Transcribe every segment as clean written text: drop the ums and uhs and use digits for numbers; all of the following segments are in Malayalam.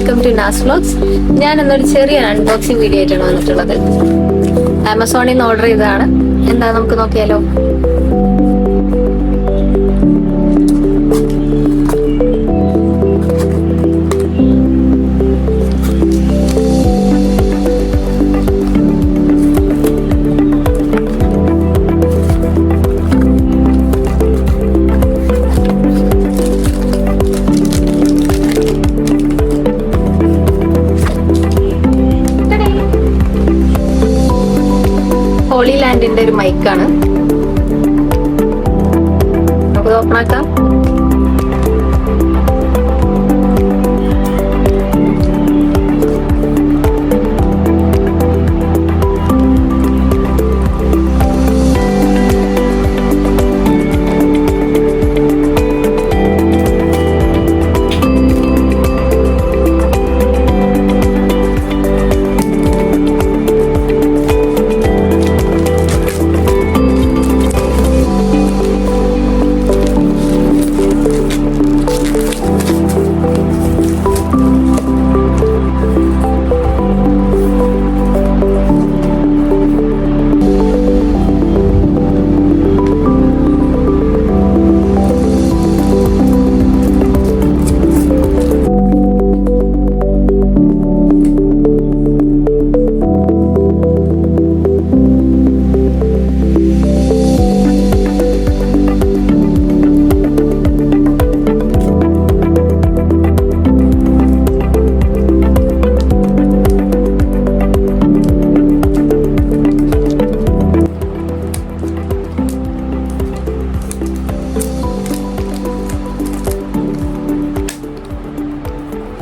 Welcome to Naz vlogs. ഞാൻ എന്നൊരു ചെറിയ അൺബോക്സിംഗ് വീഡിയോ ആയിട്ടാണ് വന്നിട്ടുള്ളത്. ആമസോണിൽ നിന്ന് ഓർഡർ ചെയ്തതാണ്. എന്താ നമുക്ക് നോക്കിയാലോ. ഹോളി ലാൻഡിന്റെ ഒരു മൈക്കാണ്. നമുക്ക് ഓപ്പൺ ആക്കാം.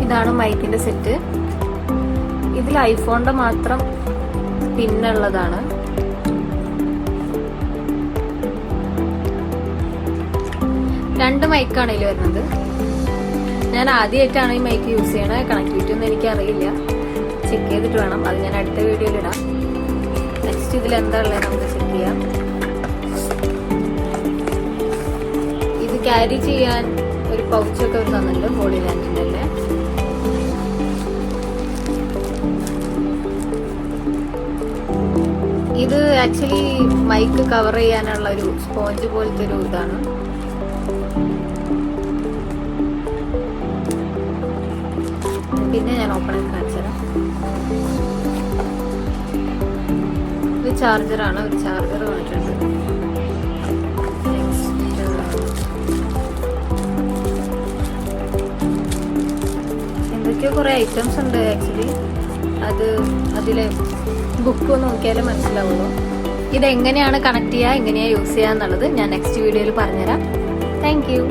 ഇതാണ് മൈക്കിന്റെ സെറ്റ്. ഇതിൽ ഐഫോണിന്റെ മാത്രം പിന്നുള്ളതാണ്. രണ്ട് മൈക്കാണ് ഇതിൽ വരുന്നത്. ഞാൻ ആദ്യമായിട്ടാണ് ഈ മൈക്ക് യൂസ് ചെയ്യണത്. കണക്ടിവിറ്റി ഒന്നും എനിക്ക് അറിയില്ല. ചെക്ക് ചെയ്തിട്ട് വേണം. അത് ഞാൻ അടുത്ത വീഡിയോയിൽ ഇടാം. നെക്സ്റ്റ് ഇതിൽ എന്താ ഉള്ളത് നമുക്ക് ചെക്ക് ചെയ്യാം. ഇത് ക്യാരി ചെയ്യാൻ ഒരു പൗച്ചൊക്കെ ഒരു തന്നിട്ടുണ്ട്. ഹോളി ലാൻഡിന്റെ അല്ലേ. ഇത് ആക്ച്വലി മൈക്ക് കവർ ചെയ്യാനുള്ള ഒരു സ്പോഞ്ച് പോലത്തെ ഒരു ഇതാണ്. പിന്നെ ഞാൻ ഓപ്പൺ ആക്കി കാണിച്ചു തരാം. ഇത് ചാർജറാണ്. ഒരു ചാർജർ വന്നിട്ടുണ്ട്. എന്തൊക്കെയോ കുറെ ഐറ്റംസ് ഉണ്ട് ആക്ച്വലി. അതിലെ ബുക്ക് നോക്കിയാലേ മനസ്സിലാവുള്ളൂ. ഇതെങ്ങനെയാണ് കണക്ട് ചെയ്യുക, എങ്ങനെയാണ് യൂസ് ചെയ്യുക എന്നുള്ളത് ഞാൻ നെക്സ്റ്റ് വീഡിയോയിൽ പറഞ്ഞുതരാം. Thank you.